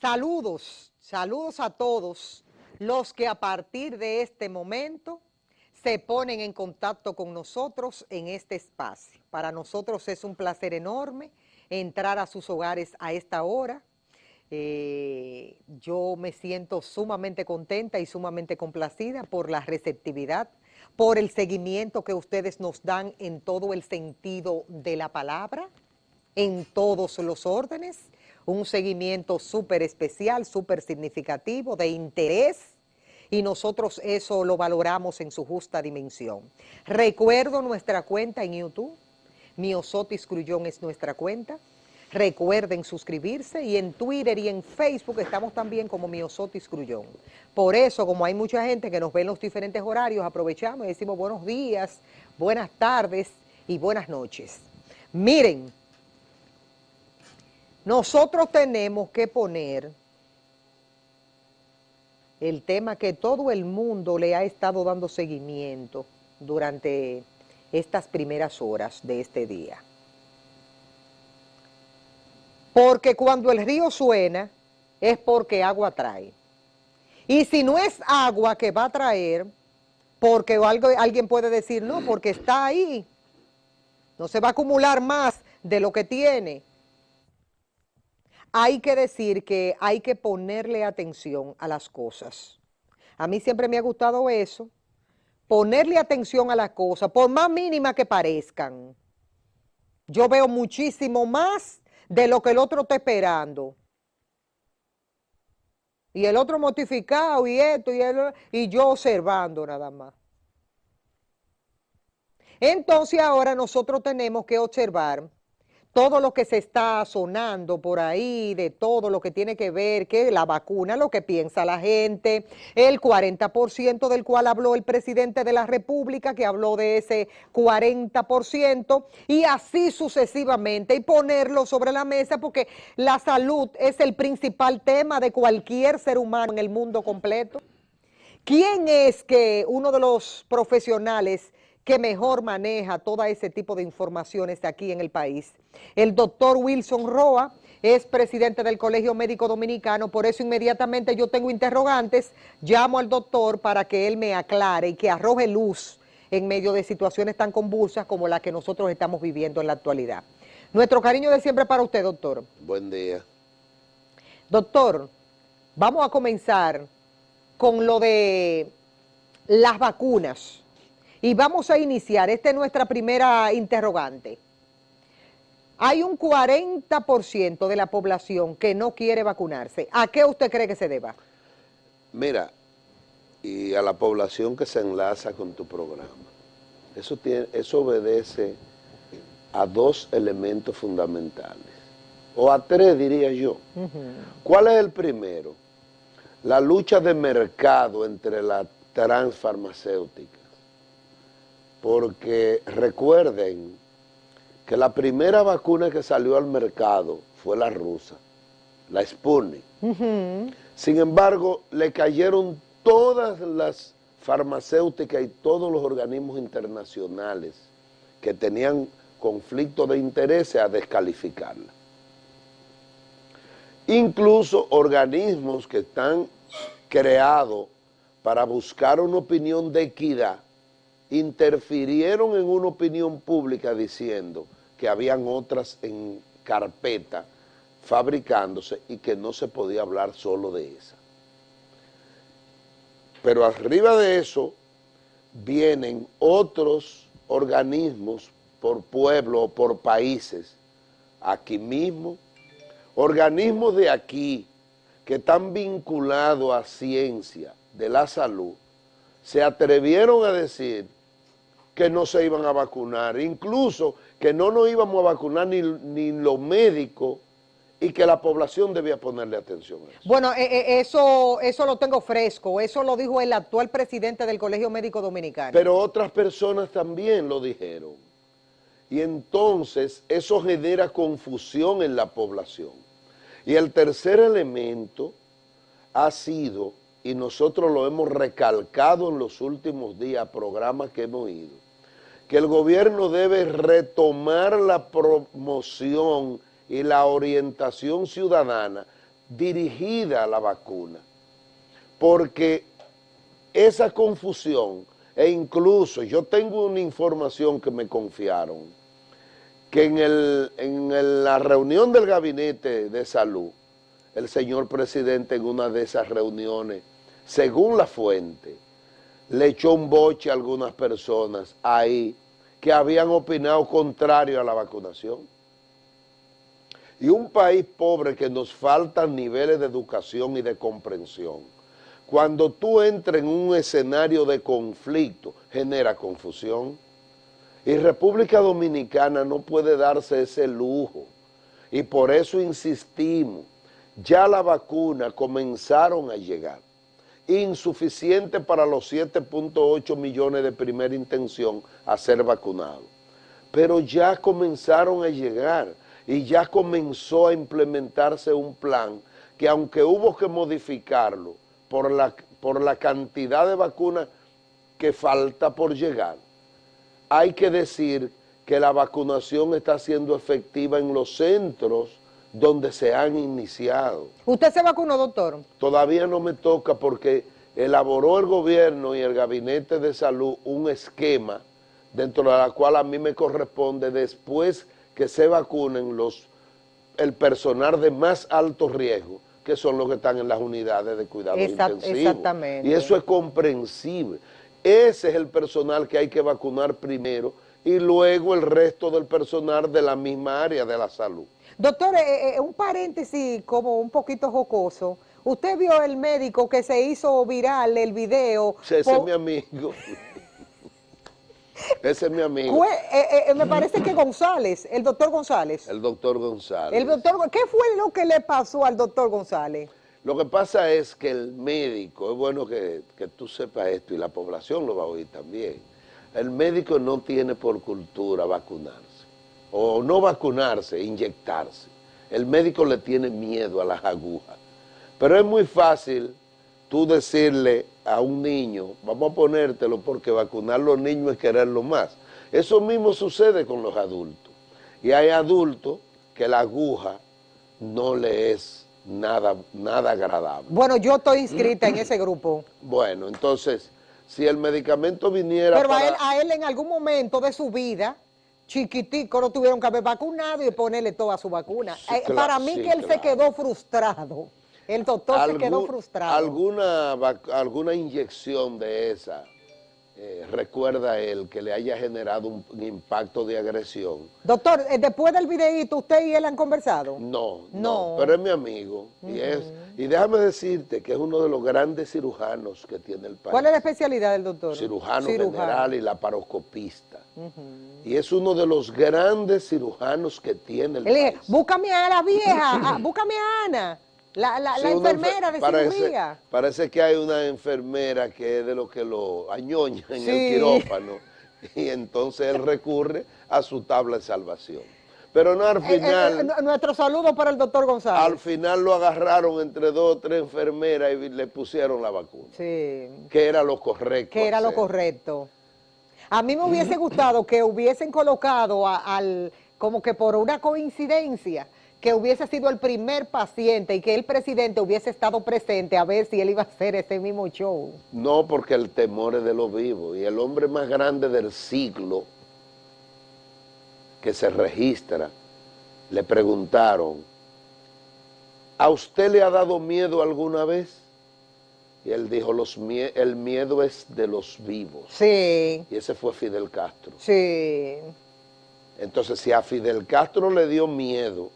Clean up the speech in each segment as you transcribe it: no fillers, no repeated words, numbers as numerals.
Saludos, saludos a todos los que a partir de este momento se ponen en contacto con nosotros en este espacio. Para nosotros es un placer enorme entrar a sus hogares a esta hora. Yo me siento sumamente contenta y sumamente complacida por la receptividad, por el seguimiento que ustedes nos dan en todo el sentido de la palabra, en todos los órdenes, un seguimiento súper especial, súper significativo, de interés, y nosotros eso lo valoramos en su justa dimensión. Recuerdo nuestra cuenta en YouTube, Miosotis Grullón es nuestra cuenta. Recuerden suscribirse, y en Twitter y en Facebook estamos también como Miosotis Grullón. Por eso, como hay mucha gente que nos ve en los diferentes horarios, aprovechamos y decimos buenos días, buenas tardes y buenas noches. Miren, nosotros tenemos que poner el tema que todo el mundo le ha estado dando seguimiento durante estas primeras horas de este día. Porque cuando el río suena es porque agua trae. Y si no es agua que va a traer, porque alguien puede decir, no, porque está ahí, no se va a acumular más de lo que tiene. Hay que decir que hay que ponerle atención a las cosas. A mí siempre me ha gustado eso, ponerle atención a las cosas, por más mínima que parezcan. Yo veo muchísimo más de lo que el otro está esperando. Y el otro mortificado y esto y yo observando nada más. Entonces ahora nosotros tenemos que observar todo lo que se está sonando por ahí, de todo lo que tiene que ver, que la vacuna, lo que piensa la gente, el 40% del cual habló el presidente de la República, que habló de ese 40%, y así sucesivamente, y ponerlo sobre la mesa, porque la salud es el principal tema de cualquier ser humano en el mundo completo. ¿Quién es que uno de los profesionales que mejor maneja todo ese tipo de informaciones aquí en el país? El doctor Wilson Roa es presidente del Colegio Médico Dominicano, por eso inmediatamente yo tengo interrogantes, llamo al doctor para que él me aclare y que arroje luz en medio de situaciones tan convulsas como la que nosotros estamos viviendo en la actualidad. Nuestro cariño de siempre para usted, doctor. Buen día. Doctor, vamos a comenzar con lo de las vacunas. Y vamos a iniciar, esta es nuestra primera interrogante. Hay un 40% de la población que no quiere vacunarse. ¿A qué usted cree que se deba? Mira, y a la población que se enlaza con tu programa, eso obedece a dos elementos fundamentales, o a tres diría yo. ¿Cuál es el primero? La lucha de mercado entre las transfarmacéuticas. Porque recuerden que la primera vacuna que salió al mercado fue la rusa, la Sputnik. Sin embargo, le cayeron todas las farmacéuticas y todos los organismos internacionales que tenían conflicto de intereses a descalificarla. Incluso organismos que están creados para buscar una opinión de equidad, interfirieron en una opinión pública diciendo que habían otras en carpeta fabricándose y que no se podía hablar solo de esa. Pero arriba de eso vienen otros organismos por pueblo o por países, aquí mismo, organismos de aquí que están vinculados a ciencia de la salud, se atrevieron a decir que no se iban a vacunar, incluso que no nos íbamos a vacunar ni los médicos y que la población debía ponerle atención a eso. Bueno, eso lo tengo fresco, eso lo dijo el actual presidente del Colegio Médico Dominicano. Pero otras personas también lo dijeron. Y entonces eso genera confusión en la población. Y el tercer elemento ha sido, y nosotros lo hemos recalcado en los últimos días, programas que hemos ido, que el gobierno debe retomar la promoción y la orientación ciudadana dirigida a la vacuna, porque esa confusión, e incluso yo tengo una información que me confiaron, que en la reunión del Gabinete de Salud, el señor presidente en una de esas reuniones, según la fuente, le echó un boche a algunas personas ahí que habían opinado contrario a la vacunación. Y un país pobre que nos faltan niveles de educación y de comprensión, cuando tú entras en un escenario de conflicto, genera confusión. Y República Dominicana no puede darse ese lujo. Y por eso insistimos, ya la vacuna comenzaron a llegar. Insuficiente para los 7.8 millones de primera intención a ser vacunados. Pero ya comenzaron a llegar y ya comenzó a implementarse un plan que, aunque hubo que modificarlo por la cantidad de vacunas que falta por llegar, hay que decir que la vacunación está siendo efectiva en los centros donde se han iniciado. ¿Usted se vacunó, doctor? Todavía no me toca porque elaboró el gobierno y el Gabinete de Salud un esquema dentro de la cual a mí me corresponde, después que se vacunen el personal de más alto riesgo, que son los que están en las unidades de cuidados intensivos. Exactamente. Y eso es comprensible. Ese es el personal que hay que vacunar primero y luego el resto del personal de la misma área de la salud. Doctor, un paréntesis como un poquito jocoso. ¿Usted vio el médico que se hizo viral el video? Ese es mi amigo. Ese es mi amigo. Me parece que González, el doctor González. El doctor González. ¿Qué fue lo que le pasó al doctor González? Lo que pasa es que el médico, es bueno que tú sepas esto y la población lo va a oír también, el médico no tiene por cultura vacunarse, o no vacunarse, inyectarse. El médico le tiene miedo a las agujas. Pero es muy fácil tú decirle a un niño, vamos a ponértelo porque vacunar a los niños es quererlo más. Eso mismo sucede con los adultos. Y hay adultos que la aguja no le es nada agradable. Bueno, yo estoy inscrita en ese grupo. Bueno, entonces, si el medicamento viniera pero a él en algún momento de su vida, chiquitico, lo tuvieron que haber vacunado y ponerle toda su vacuna. Sí, claro, para mí que él se quedó frustrado. El doctor se quedó frustrado. ¿Alguna inyección de esa recuerda él que le haya generado un impacto de agresión? Doctor, después del videíto, ¿usted y él han conversado? No, pero es mi amigo. Y déjame decirte que es uno de los grandes cirujanos que tiene el país. ¿Cuál es la especialidad del doctor? Cirujano general y laparoscopista. Y es uno de los grandes cirujanos que tiene el país. Búscame a la vieja, búscame a Ana. La enfermera de cirugía. Parece que hay una enfermera que es de lo que lo añoña en el quirófano y entonces él recurre a su tabla de salvación. Pero no, al final... nuestro saludo para el doctor González. Al final lo agarraron entre 2 o 3 enfermeras y le pusieron la vacuna. Sí. Que era lo correcto. Que era lo correcto. A mí me hubiese gustado que hubiesen colocado como que por una coincidencia, que hubiese sido el primer paciente y que el presidente hubiese estado presente a ver si él iba a hacer ese mismo show. No, porque el temor es de los vivos. Y el hombre más grande del siglo que se registra, le preguntaron, ¿a usted le ha dado miedo alguna vez? Y él dijo, el miedo es de los vivos. Sí. Y ese fue Fidel Castro. Sí. Entonces, si a Fidel Castro le dio miedo,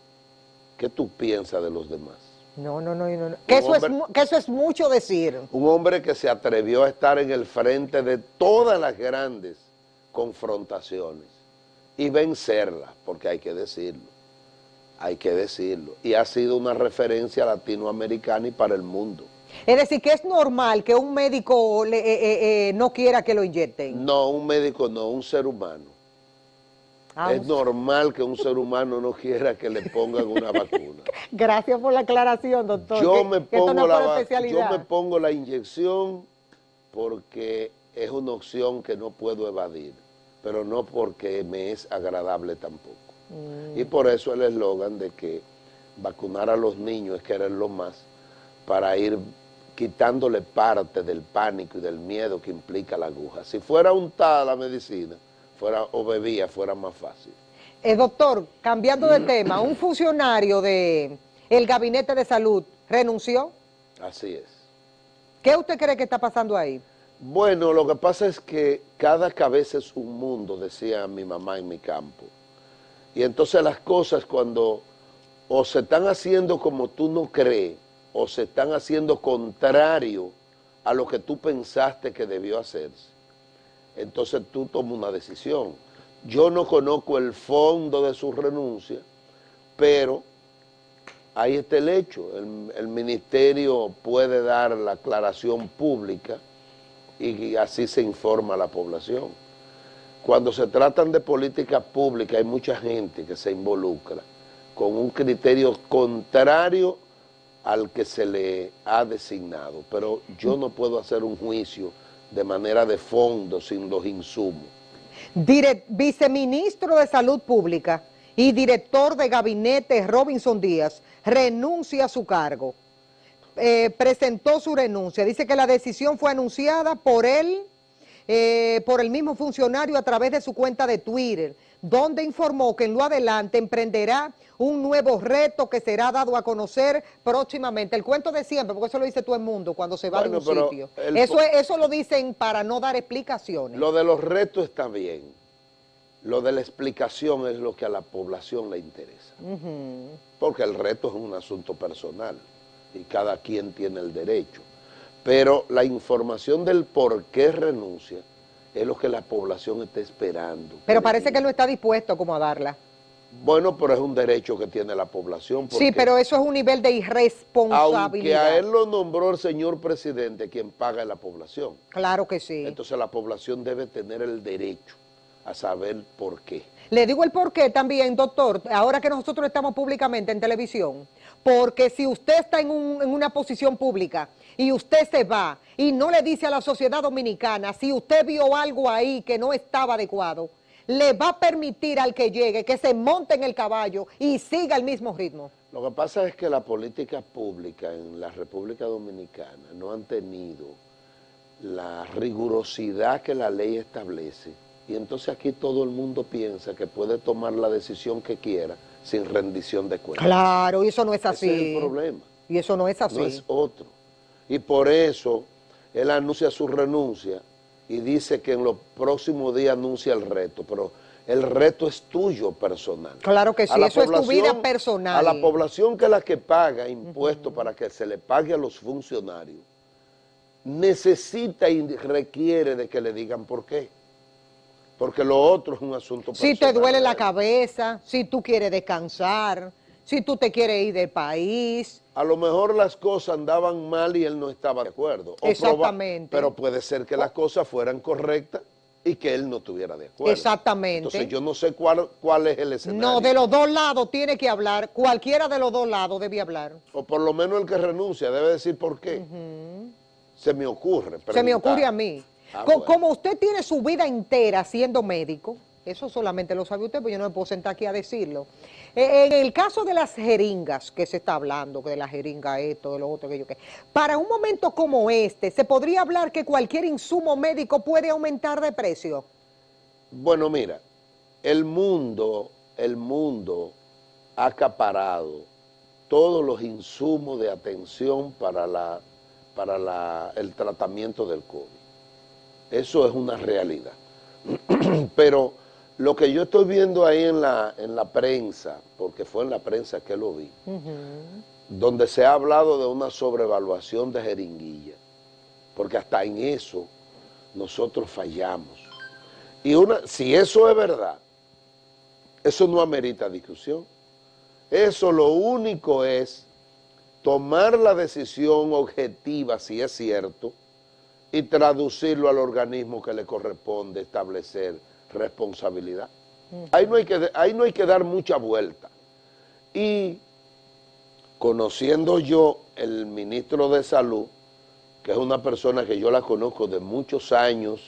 ¿qué tú piensas de los demás? No. Que eso es mucho decir. Un hombre que se atrevió a estar en el frente de todas las grandes confrontaciones y vencerlas, porque hay que decirlo. Y ha sido una referencia latinoamericana y para el mundo. Es decir, que es normal que un médico no quiera que lo inyecten. No, un médico no, un ser humano. Es normal que un ser humano no quiera que le pongan una vacuna. Gracias por la aclaración, doctor. Yo me pongo la inyección porque es una opción que no puedo evadir, pero no porque me es agradable tampoco. Y por eso el eslogan de que vacunar a los niños es quererlos más, para ir quitándole parte del pánico y del miedo que implica la aguja. Si fuera untada la medicina, o bebía, fuera más fácil. Doctor, cambiando de tema, un funcionario del Gabinete de Salud renunció. Así es. ¿Qué usted cree que está pasando ahí? Bueno, lo que pasa es que cada cabeza es un mundo, decía mi mamá en mi campo. Y entonces las cosas cuando o se están haciendo como tú no crees, o se están haciendo contrario a lo que tú pensaste que debió hacerse, entonces tú tomas una decisión. Yo no conozco el fondo de su renuncia, pero ahí está el hecho. El ministerio puede dar la aclaración pública y así se informa a la población. Cuando se tratan de políticas públicas hay mucha gente que se involucra con un criterio contrario al que se le ha designado, pero yo no puedo hacer un juicio de manera de fondo sin los insumos. Viceministro de Salud Pública y director de gabinete Robinson Díaz renuncia a su cargo. Presentó su renuncia. Dice que la decisión fue anunciada por él, por el mismo funcionario a través de su cuenta de Twitter, donde informó que en lo adelante emprenderá un nuevo reto que será dado a conocer próximamente. El cuento de siempre, porque eso lo dice todo el mundo cuando se va de un sitio. Eso lo dicen para no dar explicaciones. Lo de los retos está bien. Lo de la explicación es lo que a la población le interesa. Porque el reto es un asunto personal y cada quien tiene el derecho. Pero la información del por qué renuncia es lo que la población está esperando. Pero parece que no está dispuesto como a darla. Bueno, pero es un derecho que tiene la población. Sí, pero eso es un nivel de irresponsabilidad. Aunque a él lo nombró el señor presidente, quien paga es la población. Claro que sí. Entonces la población debe tener el derecho a saber por qué. Le digo el por qué también, doctor, ahora que nosotros estamos públicamente en televisión, porque si usted está en una posición pública y usted se va y no le dice a la sociedad dominicana si usted vio algo ahí que no estaba adecuado, le va a permitir al que llegue que se monte en el caballo y siga el mismo ritmo. Lo que pasa es que la política pública en la República Dominicana no han tenido la rigurosidad que la ley establece. Y entonces aquí todo el mundo piensa que puede tomar la decisión que quiera sin rendición de cuentas. Claro, y eso no es así. Ese es el problema. Y eso no es así. No es otro. Y por eso él anuncia su renuncia y dice que en los próximos días anuncia el reto, pero el reto es tuyo personal. Claro que sí, eso es tu vida personal. A la población que es la que paga impuestos para que se le pague a los funcionarios, necesita y requiere de que le digan por qué. Porque lo otro es un asunto personal. Si te duele la cabeza, si tú quieres descansar, si tú te quieres ir del país. A lo mejor las cosas andaban mal y él no estaba de acuerdo. Exactamente. Pero puede ser que las cosas fueran correctas y que él no estuviera de acuerdo. Exactamente. Entonces yo no sé cuál es el escenario. No, de los dos lados tiene que hablar, cualquiera de los dos lados debe hablar. O por lo menos el que renuncia debe decir por qué. Se me ocurre preguntar. Se me ocurre a mí. Bueno. Como usted tiene su vida entera siendo médico, eso solamente lo sabe usted, pues yo no me puedo sentar aquí a decirlo. En el caso de las jeringas que se está hablando, que de la jeringa esto, de lo otro, que yo qué, para un momento como este, ¿se podría hablar que cualquier insumo médico puede aumentar de precio? Bueno, mira, el mundo ha acaparado todos los insumos de atención para el tratamiento del COVID. Eso es una realidad. Pero lo que yo estoy viendo ahí en la prensa, porque fue en la prensa que lo vi, donde se ha hablado de una sobrevaluación de jeringuilla, porque hasta en eso nosotros fallamos. Y si eso es verdad, eso no amerita discusión. Eso lo único es tomar la decisión objetiva, si es cierto, y traducirlo al organismo que le corresponde establecer responsabilidad. Ahí no hay que dar mucha vuelta. Y conociendo yo el ministro de Salud, que es una persona que yo la conozco de muchos años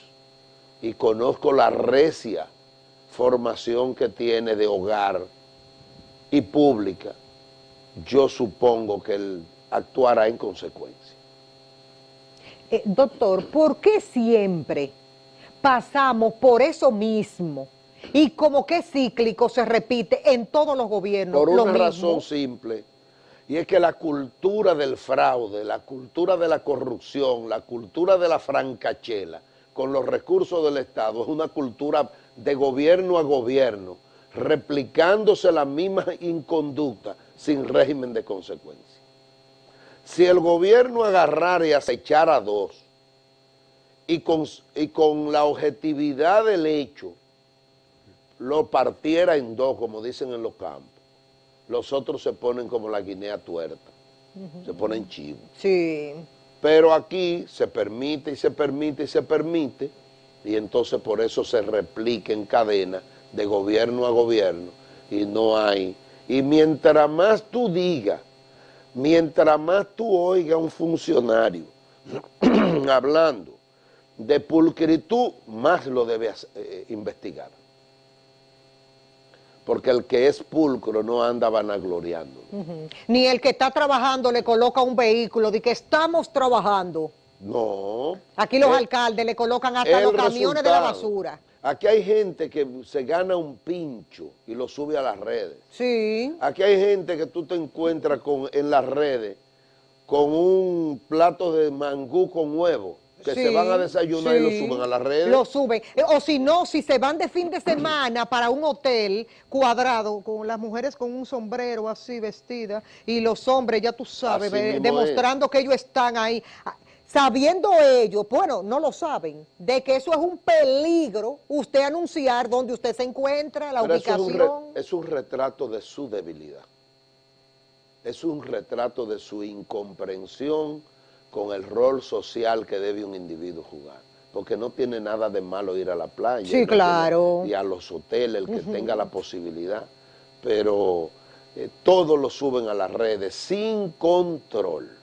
y conozco la recia formación que tiene de hogar y pública, yo supongo que él actuará en consecuencia. Doctor, ¿por qué siempre pasamos por eso mismo? Y como que cíclico se repite en todos los gobiernos. Por lo una mismo. razón simple, y es que la cultura del fraude, la cultura de la corrupción, la cultura de la francachela con los recursos del Estado es una cultura de gobierno a gobierno, replicándose la misma inconducta sin régimen de consecuencia. Si el gobierno agarrara y acechara a dos y con la objetividad del hecho lo partiera en dos, como dicen en los campos, los otros se ponen como la guinea tuerta, se ponen chivos. Sí. Pero aquí se permite y se permite y se permite, y entonces por eso se replica en cadena de gobierno a gobierno, y no hay. Y mientras más tú digas, mientras más tú oigas a un funcionario hablando de pulcritud, más lo debes investigar. Porque el que es pulcro no anda vanagloriando. Ni el que está trabajando le coloca un vehículo de que estamos trabajando. No. Aquí los alcaldes le colocan hasta los camiones de la basura. Aquí hay gente que se gana un pincho y lo sube a las redes. Sí. Aquí hay gente que tú te encuentras en las redes con un plato de mangú con huevo, que se van a desayunar y lo suben a las redes. Lo suben. O si no, si se van de fin de semana para un hotel cuadrado, con las mujeres con un sombrero así vestidas, y los hombres, ya tú sabes, demostrando que ellos están ahí. Sabiendo ellos, bueno, no lo saben, de que eso es un peligro, usted anunciar dónde usted se encuentra, la ubicación. Es un retrato de su debilidad. Es un retrato de su incomprensión con el rol social que debe un individuo jugar. Porque no tiene nada de malo ir a la playa. Sí, claro. Y a los hoteles, el que tenga la posibilidad. Pero todos lo suben a las redes sin control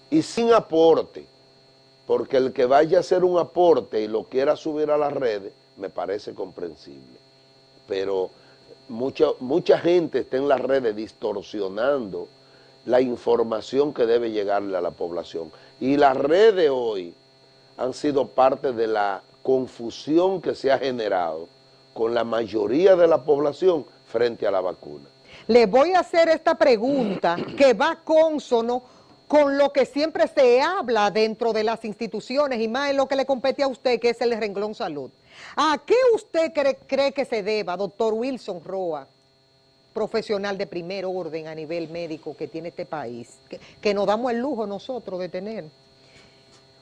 y sin aporte. Porque el que vaya a hacer un aporte y lo quiera subir a las redes, me parece comprensible. Pero mucha gente está en las redes distorsionando la información que debe llegarle a la población. Y las redes hoy han sido parte de la confusión que se ha generado con la mayoría de la población frente a la vacuna. Le voy a hacer esta pregunta que va consono con lo que siempre se habla dentro de las instituciones y más en lo que le compete a usted, que es el renglón salud. ¿A qué usted cree que se deba, doctor Wilson Roa, profesional de primer orden a nivel médico que tiene este país, que nos damos el lujo nosotros de tener?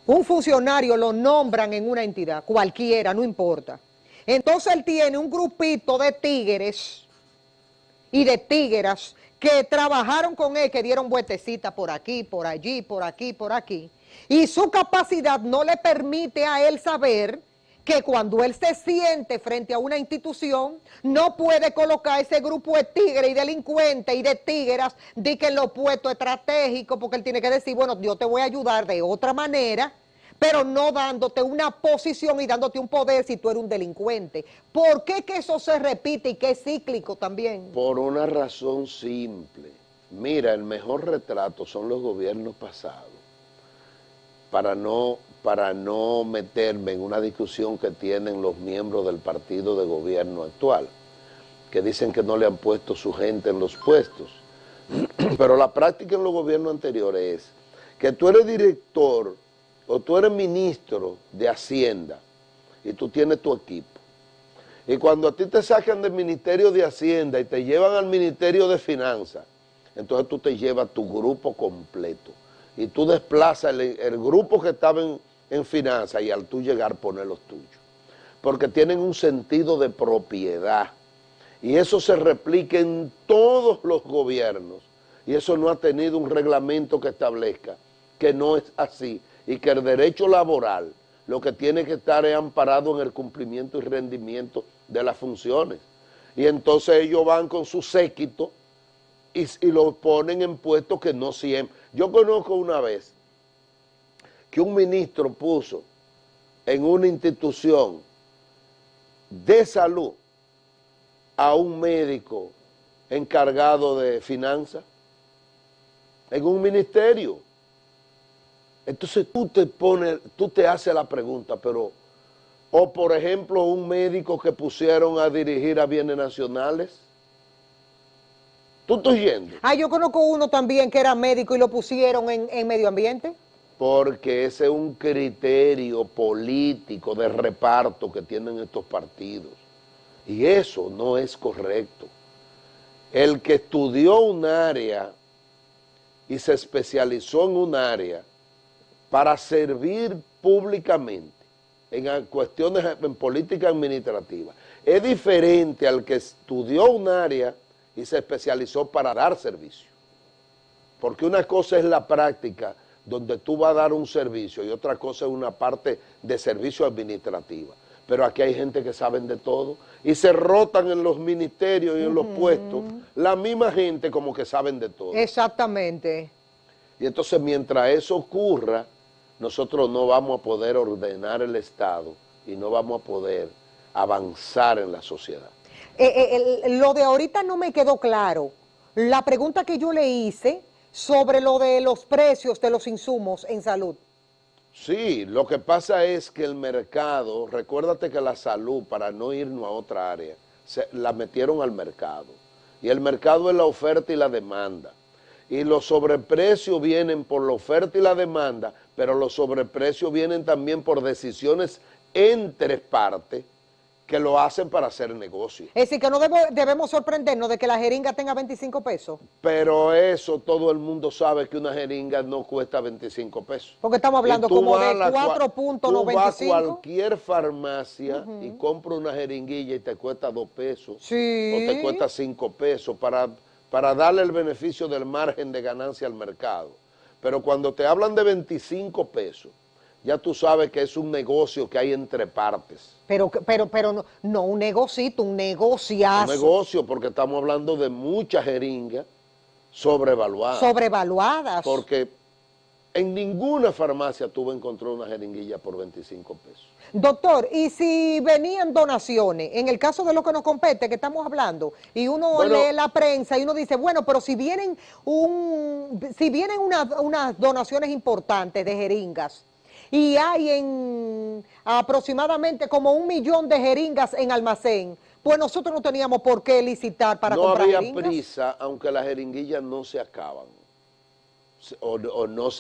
Un funcionario lo nombran en una entidad, cualquiera, no importa. Entonces él tiene un grupito de tigres y de tigras que trabajaron con él, que dieron vueltecitas por aquí, por allí, por aquí, por aquí. Y su capacidad no le permite a él saber que cuando él se siente frente a una institución, no puede colocar ese grupo de tigres y delincuentes y de tigras de que en los puestos estratégicos, porque él tiene que decir, bueno, yo te voy a ayudar de otra manera, pero no dándote una posición y dándote un poder si tú eres un delincuente. ¿Por qué que eso se repite y que es cíclico también? Por una razón simple. Mira, el mejor retrato son los gobiernos pasados. Para no meterme en una discusión que tienen los miembros del partido de gobierno actual, que dicen que no le han puesto su gente en los puestos. Pero la práctica en los gobiernos anteriores es que tú eres director o tú eres ministro de Hacienda y tú tienes tu equipo. Y cuando a ti te sacan del Ministerio de Hacienda y te llevan al Ministerio de Finanzas, entonces tú te llevas tu grupo completo y tú desplazas el grupo que estaba en finanzas y al tú llegar poner los tuyos. Porque tienen un sentido de propiedad y eso se replica en todos los gobiernos y eso no ha tenido un reglamento que establezca que no es así y que el derecho laboral lo que tiene que estar es amparado en el cumplimiento y rendimiento de las funciones. Y entonces ellos van con su séquito y lo ponen en puestos que no siempre. Yo conozco una vez que un ministro puso en una institución de salud a un médico encargado de finanzas en un ministerio. Entonces tú te haces la pregunta, pero, o por ejemplo, un médico que pusieron a dirigir a bienes nacionales. ¿Tú estás yendo? Ah, yo conozco uno también que era médico y lo pusieron en medio ambiente. Porque ese es un criterio político de reparto que tienen estos partidos. Y eso no es correcto. El que estudió un área y se especializó en un área para servir públicamente en cuestiones en política administrativa, es diferente al que estudió un área y se especializó para dar servicio. Porque una cosa es la práctica donde tú vas a dar un servicio y otra cosa es una parte de servicio administrativa. Pero aquí hay gente que saben de todo y se rotan en los ministerios y en los puestos la misma gente como que saben de todo. Exactamente. Y entonces mientras eso ocurra, nosotros no vamos a poder ordenar el Estado y no vamos a poder avanzar en la sociedad. Lo de ahorita no me quedó claro. La pregunta que yo le hice sobre lo de los precios de los insumos en salud. Sí, lo que pasa es que el mercado, recuérdate que la salud, para no irnos a otra área, la metieron al mercado. Y el mercado es la oferta y la demanda. Y los sobreprecios vienen por la oferta y la demanda, pero los sobreprecios vienen también por decisiones entre partes que lo hacen para hacer negocio. Es decir, que no debemos sorprendernos de que la jeringa tenga 25 pesos. Pero eso todo el mundo sabe que una jeringa no cuesta 25 pesos. Porque estamos hablando como de 4.95. Tú vas a cualquier farmacia y compras una jeringuilla y te cuesta 2 pesos. Sí. O te cuesta 5 pesos para darle el beneficio del margen de ganancia al mercado. Pero cuando te hablan de 25 pesos, ya tú sabes que es un negocio que hay entre partes. Pero no un negocito, un negociazo. Un negocio, porque estamos hablando de muchas jeringas sobrevaluadas. Sobrevaluadas. Porque en ninguna farmacia tú vas a encontrar una jeringuilla por 25 pesos. Doctor, ¿y si venían donaciones? En el caso de lo que nos compete, que estamos hablando, y uno lee la prensa y uno dice, bueno, pero si vienen unas donaciones importantes de jeringas, y hay aproximadamente como 1 millón de jeringas en almacén, pues nosotros no teníamos por qué licitar para comprar jeringas. No había prisa, aunque las jeringuillas no se acaban, o no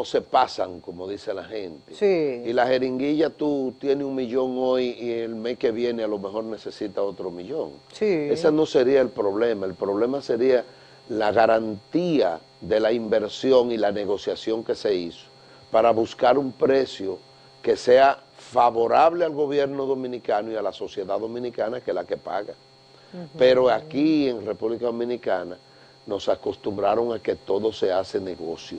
se pasan, como dice la gente. Sí. Y la jeringuilla tú tienes 1 millón hoy y el mes que viene a lo mejor necesita otro 1 millón. Sí. Ese no sería el problema sería la garantía de la inversión y la negociación que se hizo para buscar un precio que sea favorable al gobierno dominicano y a la sociedad dominicana, que es la que paga. Pero aquí en República Dominicana nos acostumbraron a que todo se hace negocio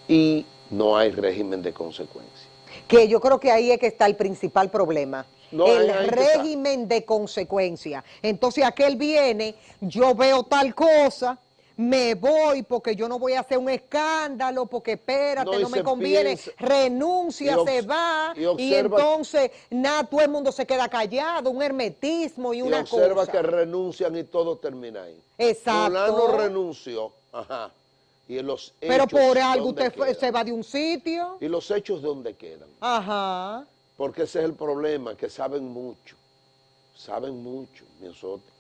y no hay régimen de consecuencia. Que yo creo que ahí es que está el principal problema. No, el ahí régimen de consecuencia. Entonces aquel viene, yo veo tal cosa, me voy porque yo no voy a hacer un escándalo, porque espérate, no me conviene, renuncia, se va, y entonces todo el mundo se queda callado, un hermetismo y una cosa. Y observa que renuncian y todo termina ahí. Exacto. Fulano renunció, ajá. Y los hechos, pero por algo usted se va de un sitio. ¿Y los hechos dónde quedan? Ajá. Porque ese es el problema, que saben mucho nosotros.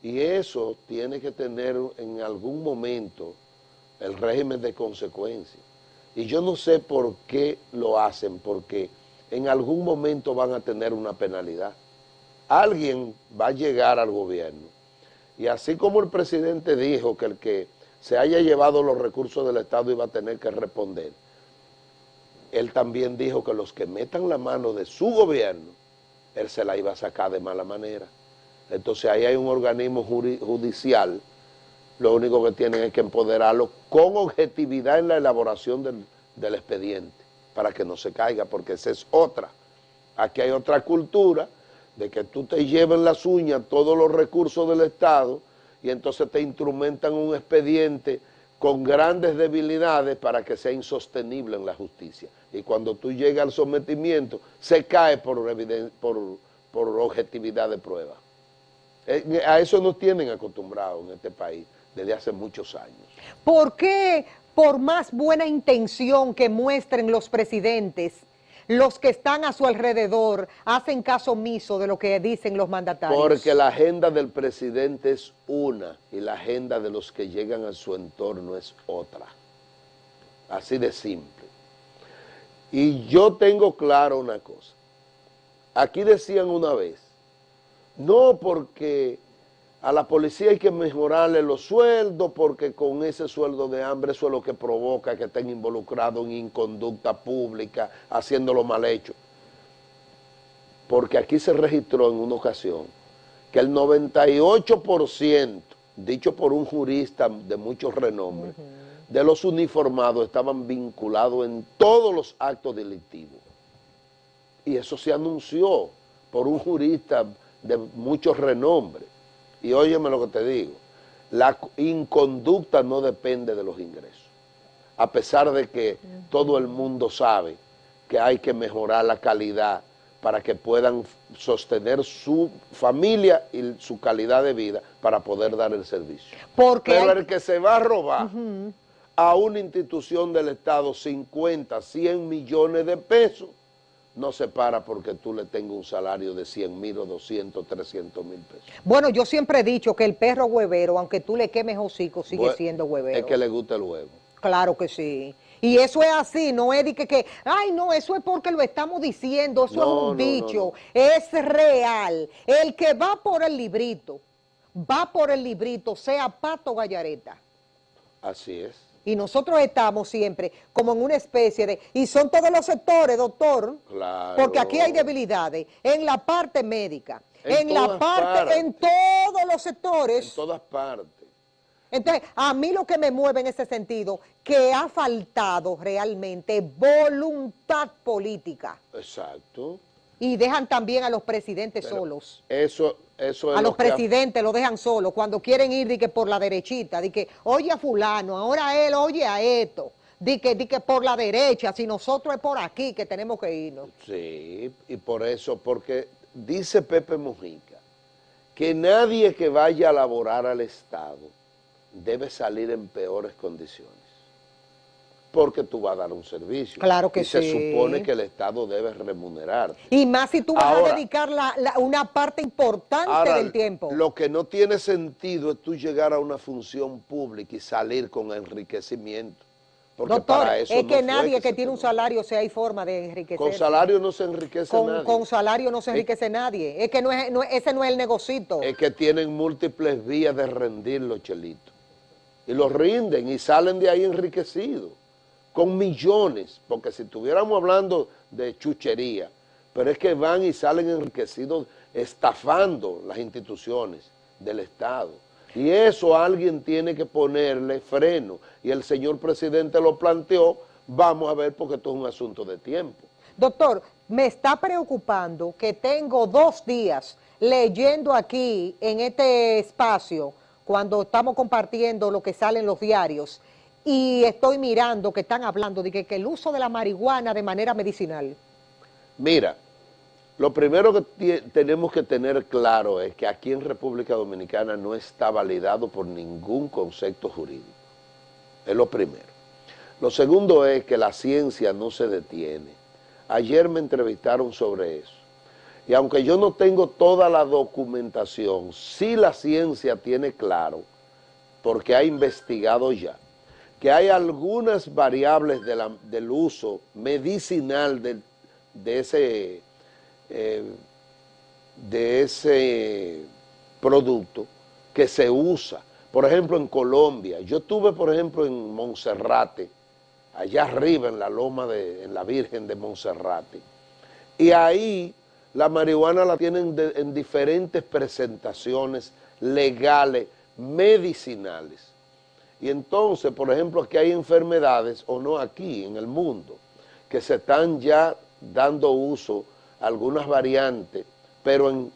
Y eso tiene que tener en algún momento el régimen de consecuencia. Y yo no sé por qué lo hacen, porque en algún momento van a tener una penalidad. Alguien va a llegar al gobierno. Y así como el presidente dijo que el que se haya llevado los recursos del Estado iba a tener que responder, él también dijo que los que metan la mano de su gobierno, él se la iba a sacar de mala manera. Entonces ahí hay un organismo judicial, lo único que tienen es que empoderarlo con objetividad en la elaboración del expediente, para que no se caiga, porque esa es otra. Aquí hay otra cultura de que tú te lleves en las uñas todos los recursos del Estado y entonces te instrumentan un expediente con grandes debilidades para que sea insostenible en la justicia. Y cuando tú llegas al sometimiento, se cae por objetividad de prueba. A eso nos tienen acostumbrados en este país. desde hace muchos años. ¿Por qué, por más buena intención que muestren los presidentes, los que están a su alrededor hacen caso omiso de lo que dicen los mandatarios? Porque la agenda del presidente es una y la agenda de los que llegan a su entorno es otra. Así de simple. Y yo tengo claro una cosa. Aquí decían una vez, no porque a la policía hay que mejorarle los sueldos, porque con ese sueldo de hambre eso es lo que provoca que estén involucrados en inconducta pública, haciéndolo mal hecho. Porque aquí se registró en una ocasión que el 98%, dicho por un jurista de mucho renombre, de los uniformados estaban vinculados en todos los actos delictivos. Y eso se anunció por un jurista de mucho renombre. Y óyeme lo que te digo, la inconducta no depende de los ingresos, a pesar de que todo el mundo sabe que hay que mejorar la calidad para que puedan sostener su familia y su calidad de vida para poder dar el servicio. Pero el que se va a robar a una institución del Estado 50, 100 millones de pesos, no se para porque tú le tengas un salario de 100,000 o 200, 300,000 pesos. Bueno, yo siempre he dicho que el perro huevero, aunque tú le quemes hocico, sigue siendo huevero. Es que le gusta el huevo. Claro que sí. Y eso es así, no es de que ay, no, eso es porque lo estamos diciendo, eso es un dicho, es real. El que va por el librito, sea Pato o Gallareta. Así es. Y nosotros estamos siempre como en una especie de, y son todos los sectores, doctor, claro, porque aquí hay debilidades, en la parte médica, en todos los sectores. En todas partes. Entonces, a mí lo que me mueve en ese sentido, que ha faltado realmente voluntad política. Exacto. Y dejan también a los presidentes solos. Eso es a los presidentes lo dejan solos cuando quieren ir de que por la derechita, de que oye a fulano, ahora él oye a esto, de que por la derecha, si nosotros es por aquí que tenemos que irnos. Sí, y por eso, porque dice Pepe Mujica que nadie que vaya a laborar al Estado debe salir en peores condiciones, porque tú vas a dar un servicio. Claro que y sí. se supone que el Estado debe remunerarte. Y más si tú vas a dedicar una parte importante del tiempo. Lo que no tiene sentido es tú llegar a una función pública y salir con enriquecimiento. Porque doctor, para eso es que nadie que tiene un salario, si hay forma de enriquecer. Con salario no se enriquece nadie. Con salario no se enriquece nadie. Es que ese no es el negocito. Es que tienen múltiples vías de rendir los chelitos. Y los rinden y salen de ahí enriquecidos, con millones, porque si estuviéramos hablando de chuchería, pero es que van y salen enriquecidos estafando las instituciones del Estado. Y eso alguien tiene que ponerle freno. Y el señor presidente lo planteó, vamos a ver porque esto es un asunto de tiempo. Doctor, me está preocupando que tengo 2 días leyendo aquí en este espacio, cuando estamos compartiendo lo que sale en los diarios, y estoy mirando que están hablando de que el uso de la marihuana de manera medicinal. Mira, lo primero que tenemos que tener claro es que aquí en República Dominicana no está validado por ningún concepto jurídico. Es lo primero. Lo segundo es que la ciencia no se detiene. Ayer me entrevistaron sobre eso. Y aunque yo no tengo toda la documentación, sí la ciencia tiene claro, porque ha investigado ya, que hay algunas variables del uso medicinal de ese producto que se usa. Por ejemplo, en Colombia, yo estuve, por ejemplo, en Monserrate, allá arriba en la loma en la Virgen de Monserrate, y ahí la marihuana la tienen en diferentes presentaciones legales, medicinales. Y entonces, por ejemplo, aquí hay enfermedades, o no aquí, en el mundo, que se están ya dando uso a algunas variantes, pero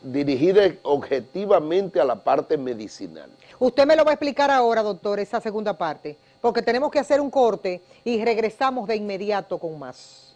dirigidas objetivamente a la parte medicinal. Usted me lo va a explicar ahora, doctor, esa segunda parte, porque tenemos que hacer un corte y regresamos de inmediato con más.